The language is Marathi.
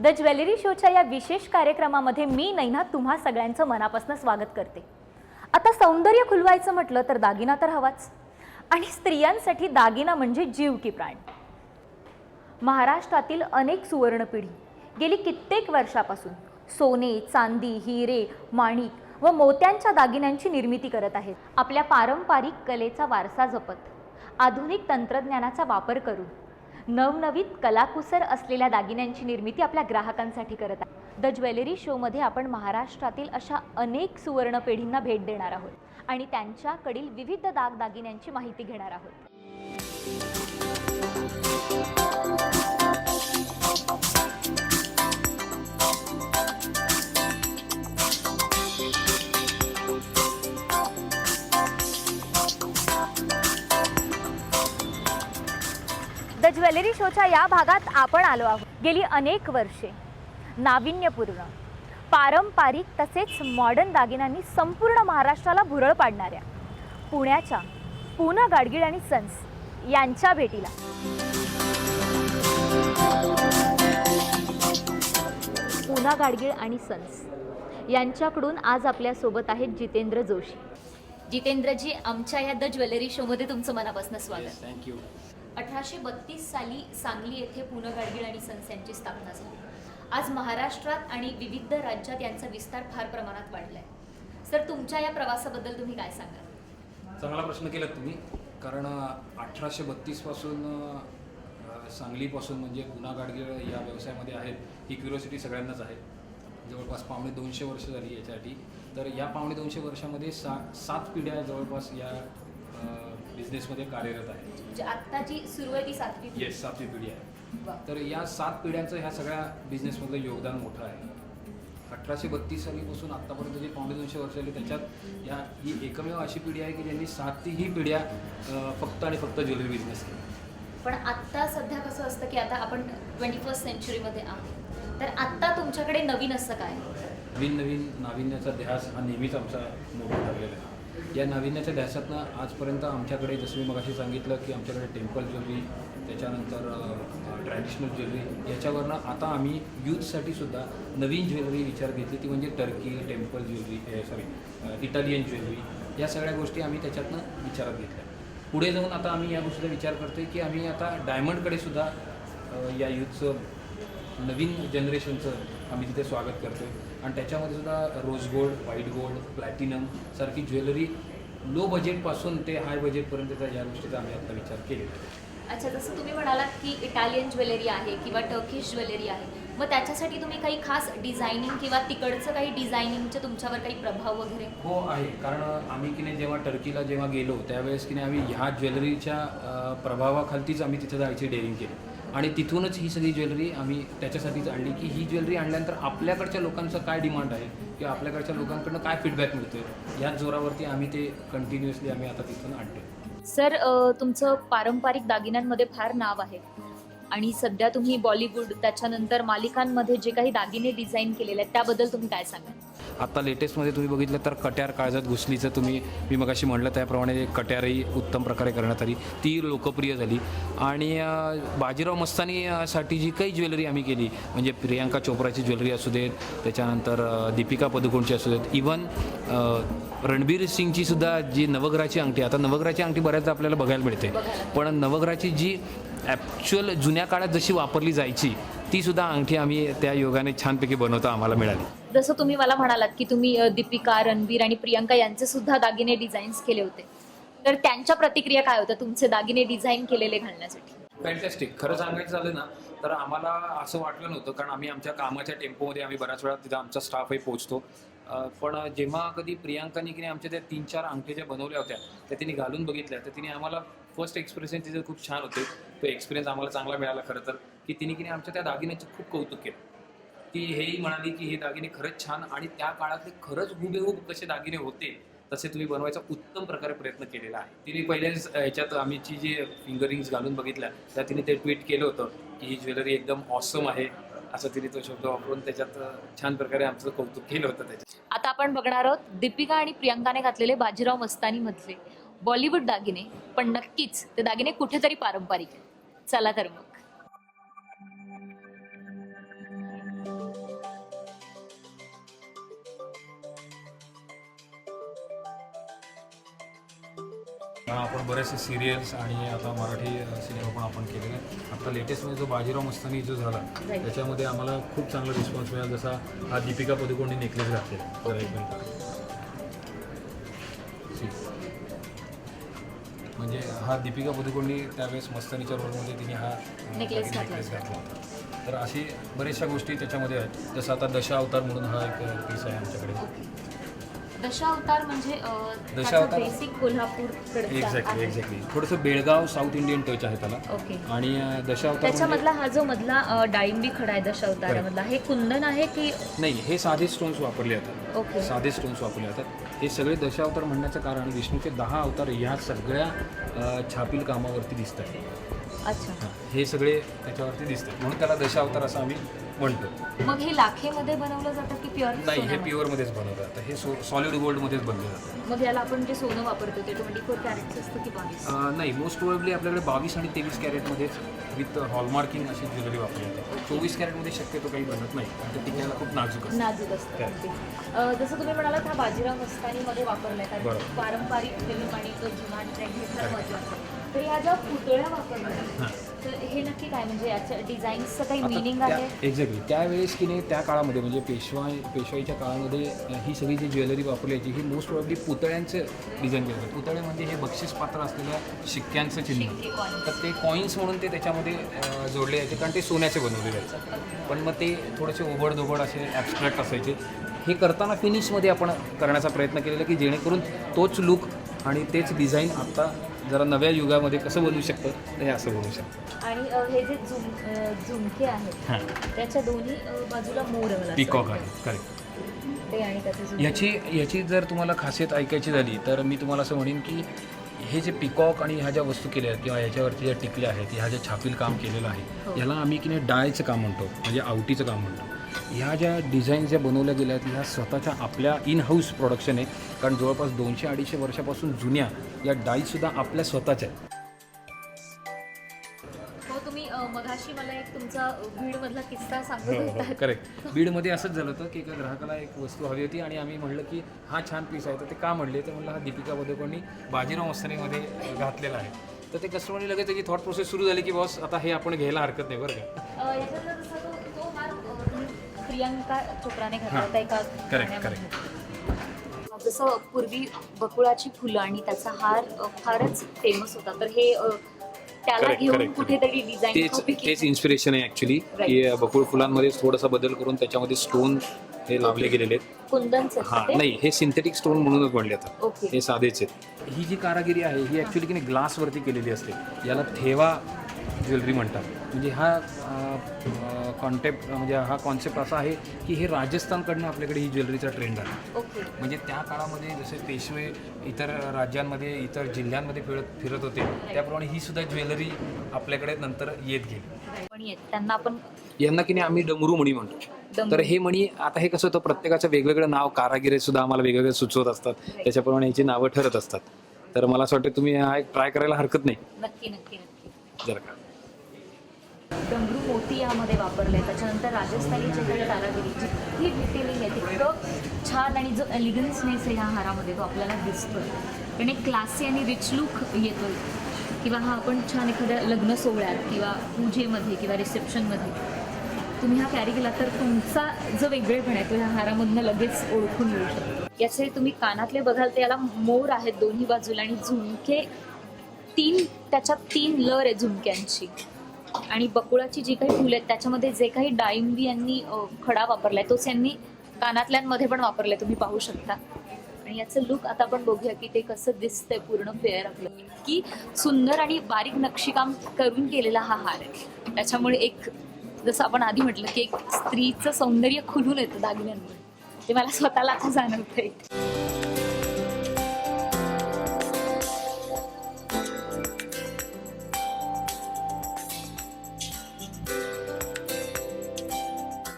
द ज्वेलरी शोच्या या विशेष कार्यक्रमामध्ये मी नैना तुम्हा सगळ्यांचं मनापासून स्वागत करते। आता सौंदर्य खुलवायचं म्हटलं तर दागिना तर हवाच, आणि स्त्रियांसाठी दागिना म्हणजे जीव की प्राण। महाराष्ट्रातील अनेक सुवर्ण पिढी गेली कित्येक वर्षापासून सोने, चांदी, हिरे, माणिक व मोत्यांच्या दागिन्यांची निर्मिती करत आहेत। आपल्या पारंपरिक कलेचा वारसा जपत आधुनिक तंत्रज्ञानाचा वापर करून नवनवीन कलाकुसर असलेल्या दागिन्यांची निर्मिती आपल्या ग्राहकांसाठी करत आहे। द ज्वेलरी शोमध्ये आपण महाराष्ट्रातील अशा अनेक सुवर्ण पेढींना भेट देणार आहोत आणि त्यांच्याकडील विविध दागिन्यांची माहिती घेणार आहोत। द ज्वेलरी शोच्या या भागात आपण आलो आहोत। गेली अनेक वर्षे नाविन्यपूर्ण, पारंपरिक तसेच मॉडर्न दागिन्यांनी संपूर्ण महाराष्ट्राला भुरळ पाडणाऱ्या पुण्याच्या पूना गाडगीळ आणि सन्स यांच्या भेटीला पूना गाडगीळ आणि सन्स यांच्याकडून आज आपल्या सोबत आहेत जितेंद्र जोशी। जितेंद्रजी, आमच्या या द ज्वेलरी शोमध्ये तुमचं मनापासून स्वागत। थँक्यू। 1832 साली सांगली येथे पूना गाडगीळ आणि सन्स यांची स्थापना झाली। आज महाराष्ट्रात आणि विविध राज्यात यांचा विस्तार फार प्रमाणात वाढलाय। सर, तुमच्या या प्रवासाबद्दल तुम्ही काय सांगाल? चांगला प्रश्न केलात तुम्ही, कारण 1832 पासून सांगलीपासून म्हणजे पूना गाडगीळ या व्यवसायामध्ये आहेत ही क्युरिओसिटी सगळ्यांनाच आहे। जवळपास 250 वर्ष झाली याच्यासाठी। तर या 250 वर्षामध्ये 7 पिढ्या जवळपास या बिझनेसमध्ये कार्यरत आहे। म्हणजे आता जी सुरू आहे ती 7वी पिढी? येस, 7वी पिढी आहे। तर या 7 पिढ्यांचं ह्या सगळ्या बिझनेसमधलं योगदान मोठं आहे। 1832 सालीपासून आत्तापर्यंत जे 250 वर्ष झाली त्याच्यात ही एकमेव अशी पिढी आहे की ज्यांनी 7ही पिढ्या फक्त आणि फक्त ज्वेलरी बिझनेस केला। पण आत्ता सध्या कसं असतं की आता आपण 21st सेंचुरीमध्ये आहोत, तर आत्ता तुमच्याकडे नवीन असं काय? नवीन नाविन्याचा ध्यास हा नेहमीच आमचा मोठा ठरलेला आहे। या नाविन्याच्या ध्यासातनं आजपर्यंत आमच्याकडे, जसं मी मगाशी सांगितलं की आमच्याकडे टेम्पल ज्वेलरी, त्याच्यानंतर ट्रॅडिशनल ज्वेलरी, याच्यावरनं आता आम्ही यूथसाठी सुद्धा नवीन ज्वेलरी विचार घेतली, ती म्हणजे Turkey temple jewellery, Italian jewellery, या सगळ्या गोष्टी आम्ही त्याच्यातनं विचारात घेतल्या। पुढे जाऊन आता आम्ही या गोष्टीचा विचार करतो की आम्ही आता डायमंडकडे सुद्धा या यूथचं नवीन जनरेशनचं आम्ही तिथे स्वागत करतो आहे। आणि त्याच्यामध्ये सुद्धा rose gold, white gold, platinum सारखी ज्वेलरी लो बजेटपासून ते हाय बजेटपर्यंतचा या गोष्टीचा आम्ही आता विचार केलेला आहे। अच्छा, जसं तुम्ही म्हणालात की इटालियन ज्वेलरी आहे किंवा टर्किश ज्वेलरी आहे, मग त्याच्यासाठी तुम्ही काही खास डिझायनिंग किंवा तिकडचं काही डिझायनिंगचे तुमच्यावर काही प्रभाव वगैरे? हो आहे, कारण आम्ही की नाही जेव्हा टर्कीला जेव्हा गेलो त्यावेळेस की नाही आम्ही ह्या ज्वेलरीच्या प्रभावाखालतीच आम्ही तिथे जायची डेअरिंग केली आणि तिथूनच ही सगळी ज्वेलरी आम्ही त्याच्यासाठीच आणली की ही ज्वेलरी आणल्यानंतर आपल्याकडच्या लोकांचं काय डिमांड आहे किंवा आपल्याकडच्या लोकांकडनं काय फीडबॅक मिळतो आहे, याच जोरावरती आम्ही ते कंटिन्युअसली आम्ही आता तिथून आणतो। सर, तुमचं पारंपरिक दागिन्यांमध्ये फार नाव आहे आणि सध्या तुम्ही बॉलिवूड, त्याच्यानंतर मालिकांमध्ये जे काही दागिने डिझाईन केलेले आहेत त्याबद्दल तुम्ही काय सांगाल? आता लेटेस्टमध्ये तुम्ही बघितलं तर कट्यार काळजात घुसलीचं तुम्ही मी मगाशी म्हटलं त्याप्रमाणे कट्यारही उत्तम प्रकारे करण्यात आली, ती लोकप्रिय झाली। आणि बाजीराव मस्तानीसाठी जी काही ज्वेलरी आम्ही केली, म्हणजे प्रियांका चोप्राची ज्वेलरी असू देत, त्याच्यानंतर दीपिका पदुकोणची असू देत, इवन रणबीर सिंगची सुद्धा जी नवग्रहाची अंगठी, आता नवग्रहाची अंगठी बऱ्याचदा आपल्याला बघायला मिळते, पण नवग्रहाची जी ॲक्च्युअल जुन्या काळात जशी वापरली जायची ती सुद्धा अंगठी आम्ही त्या योगाने छानपैकी बनवता आम्हाला मिळाली। जसं तुम्ही मला म्हणालात की तुम्ही दीपिका, रणबीर आणि प्रियांका यांचे सुद्धा दागिने डिझाईन्स केले होते, तर त्यांच्या प्रतिक्रिया काय होत्या तुमचे दागिने डिझाईन केलेले घालण्यासाठी? फॅन्टॅस्टिक। खरं सांगायचं झालं ना तर आम्हाला असं वाटलं नव्हतं, कारण आम्ही आमच्या कामाच्या टेम्पोमध्ये आम्ही बऱ्याच वेळा तिथं आमचा स्टाफही पोहोचतो, पण जेव्हा कधी प्रियांकाने की नाही आमच्या त्या 3-4 अंगठ्या ज्या बनवल्या होत्या त्या तिने घालून बघितल्या, तर तिने आम्हाला फर्स्ट एक्सपिरियन्स तिचे खूप छान होते। तो एक्सपिरियन्स आम्हाला चांगला मिळाला खरं तर, की तिने की नाही आमच्या त्या दागिन्याचं खूप कौतुक केलं। ती हेही म्हणाली की हे दागिने खरंच छान आणि त्या काळातले खरंच हुबेहूब कसे दागिने होते तसे तुम्ही बनवायचा उत्तम प्रकारे प्रयत्न केलेला आहे। तिने पहिल्याच ह्याच्यात आम्हीची जी फिंगरिंग्स घालून बघितल्या त्या तिने ते ट्विट केलं होतं की ही ज्वेलरी एकदम ऑसम आहे, असं तिने तो शब्द वापरून त्याच्यात छान प्रकारे आमचं कौतुक केलं होतं त्याच्यात। आता आपण बघणार आहोत दीपिका आणि प्रियांकाने घातलेले बाजीराव मस्तानी मधले बॉलिवूड दागिने, पण नक्कीच ते दागिने कुठेतरी पारंपरिक आहेत। चला तर मग आपण बरेचसे सिरियल्स आणि आता मराठी सिनेमा पण आपण केलेले आहेत. आता लेटेस्टमध्ये जो बाजीराव मस्तानी जो झाला त्याच्यामध्ये आम्हाला खूप चांगला रिस्पॉन्स मिळाला. जसा हा दीपिका पदुकोणने नेकलेस घातलेला जरा एक मिनिट. म्हणजे हा दीपिका पदुकोणने त्यावेळेस मस्तानीच्या रोलमध्ये तिने हा नेकलेस घातला होता. तर अशी बऱ्याचशा गोष्टी त्याच्यामध्ये आहेत. जसं आता दशावतार म्हणून हा एक पीस आहे आमच्याकडे. दशावतार म्हणजे दशावतार बेसिक कोल्हापूर एक्झॅक्टली थोडंसं बेळगाव साऊथ इंडियन टच आहे त्याला. ओके. आणि दशावतार त्याच्यामधला हा जो मधला डाळिंबी खडा आहे दशावतारामधला, हे कुंदन आहे की नाही, हे साधे स्टोन्स वापरले जातात. ओके. साधे स्टोन्स वापरले जातात. हे सगळे दशावतार म्हणण्याचं कारण विष्णूचे 10 अवतार ह्या सगळ्या छापील कामावरती दिसत आहेत. अच्छा. हे सगळे त्याच्यावरती दिसतात म्हणून त्याला दशावतार असं आम्ही म्हणतो. मग हे लाखेमध्ये बनवलं जातं की प्युअर? नाही, हे प्युअरमध्येच बनवलं जातं. हे सॉलिड गोल्डमध्येच बनलं जातं. मग याला आपण जे सोनं वापरतो ते 24 कॅरेटचं असतं की 22? नाही, मोस्ट प्रोबेबली आपल्याकडे 22 आणि 23 कॅरेटमध्येच विथ हॉलमार्किंग अशी ज्वेलरी वापरली जाते. 24 कॅरेटमध्ये शक्यतो काही बनत नाही कारण ते टिकायला खूप नाजूक असतं. नाजूक असतं अगदी. जसं तुम्ही म्हणालात हा बाजीराव मस्तानीमध्ये वापरलाय का? बरोबर. पारंपरिक फिल्म आणि तो जुना ट्रेंड हे फार महत्त्वाचं. तर ह्या ज्या पुतळ्या वापरल्या तर हे नक्की काय, म्हणजे याच्या डिझाईन्सचं काही मिनिंग आहे? एक्झॅक्टली त्यावेळेस की नाही त्या काळामध्ये म्हणजे पेशवाईच्या काळामध्ये ही सगळी जी ज्वेलरी वापरली याची ही मोस्ट प्रोबेबली पुतळ्यांचं डिझाईन केलं. पुतळे म्हणजे हे बक्षीसपात्र असलेल्या शिक्क्यांचं चिन्ह. तर ते कॉईन्स म्हणून ते त्याच्यामध्ये जोडले यायचे कारण ते सोन्याचे बनवले जायचे. पण मग ते थोडेसे ओबडधोबड असे ॲब्स्ट्रॅक्ट असायचे. हे करताना फिनिशमध्ये आपण करण्याचा प्रयत्न केलेला की जेणेकरून तोच लुक आणि तेच डिझाईन आत्ता जरा नव्या युगामध्ये कसं बनवू शकतं तर हे असं बनवू शकतं. आणि हे जे झुमके आहेत त्याच्या दोन्ही बाजूला मोर पिकॉक आहे. करेक्ट. ते आणि त्याचे याची जर तुम्हाला खासियत ऐकायची झाली तर मी तुम्हाला असं म्हणेन की हे जे पिकॉक आणि ह्या ज्या वस्तू केल्या आहेत किंवा ह्याच्यावरती ज्या टिकल्या आहेत ह्या ज्या छापील काम केलेलं आहे याला आम्ही की नाही डायचं काम म्हणतो, म्हणजे आवटीचं काम म्हणतो. ह्या ज्या डिझाईन्स ज्या बनवल्या गेल्या आहेत ह्या स्वतःच्या आपल्या इन हाऊस प्रोडक्शन आहे. कारण जवळपास 200-250 वर्षापासून जुन्या या डाईसुद्धा आपल्या स्वतःच्या आहेत. हो, तुम्ही मगाशी मला एक तुमचा बीडमधला किस्सा सांगत होता. करेक्ट. बीडमध्ये असंच झालं होतं की एका ग्राहकाला एक वस्तू हवी होती आणि आम्ही म्हणलं की हा छान पीस आहे. तर ते का म्हणले तर म्हणलं हा दीपिका पदुकोणनी बाजीराव मस्तानीमध्ये घातलेला आहे. तर ते कस्टमरने लगेच त्याची थॉट प्रोसेस सुरू झाली की बॉस आता हे आपण घ्यायला हरकत नाही बरं का. याच्यातला जसा तो हार प्रियंका चोप्राने घातला होता एका करेक्ट. जसं पूर्वी बकुळाची फुलं आणि त्याचा हार फारच फेमस होता, तर हे त्याला घेऊन कुठेतरी डिझाईन तेच इन्स्पिरेशन आहे ॲक्च्युली की बकुळ फुलांमध्ये थोडासा बदल करून त्याच्यामध्ये स्टोन हे लावले गेलेले आहेत. कुंदनचे? नाही, हे सिंथेटिक स्टोन म्हणूनच बनले जातात. ओके. हे साधेच आहेत. ही जी कारागिरी आहे ही ॲक्च्युली की नाही ग्लासवरती केलेली असते. याला थेवा ज्वेलरी म्हणतात. म्हणजे हा कॉन्सेप्ट असा आहे की हे राजस्थानकडनं आपल्याकडे ही ज्वेलरीचा ट्रेंड आहे. ओके. म्हणजे त्या काळामध्ये जसे पेशवे इतर राज्यांमध्ये इतर जिल्ह्यांमध्ये फिरत होते त्याप्रमाणे ही सुद्धा ज्वेलरी आपल्याकडे नंतर येत गेली. त्यांना आपण यांना की नाही आम्ही डमरू मणी म्हणतो. तर हे मणी आता हे कसं होतं प्रत्येकाचं वेगवेगळं नाव, कारागिरी सुद्धा आम्हाला वेगवेगळे सुचवत असतात, त्याच्याप्रमाणे याची नावं ठरत असतात. तर मला असं वाटतं तुम्ही हा एक ट्राय करायला हरकत नाही. नक्की नक्की नक्की. जर का डमरू मोती यामध्ये वापरले, त्याच्यानंतर राजस्थानी जे काही कारागिरी जितकी डिटेलिंग आहे तितकं छान आणि जो एलिगन्सनेस आहे ह्या हारामध्ये तो आपल्याला दिसतो. कारण एक क्लासी आणि रिच लुक येतो. किंवा हा आपण छान एखाद्या लग्न सोहळ्यात किंवा पूजेमध्ये किंवा रिसेप्शनमध्ये तुम्ही हा कॅरी केला तर तुमचा जो वेगळेपण आहे तो ह्या हारामधनं लगेच ओळखून येऊ शकतो. याचे तुम्ही कानातले बघाल तर याला मोर आहेत दोन्ही बाजूला आणि झुमके त्याच्यात 3 लर आहे झुमक्यांची. आणि बकुळाची जी काही फुलं आहेत त्याच्यामध्ये जे काही डाळिंबी यांनी खडा वापरलाय तोच यांनी कानातल्यांमध्ये पण वापरलाय, तुम्ही पाहू शकता. आणि याचं लुक आता आपण बघूया की ते कसं दिसतंय पूर्ण फेअर आपलं. की सुंदर आणि बारीक नक्षीकाम करून केलेला हा हार आहे. त्याच्यामुळे एक जसं आपण आधी म्हटलं की एक स्त्रीचं सौंदर्य खुलून येतं दागिन्यांमुळे. ते मला स्वतःला आता जाणवतंय.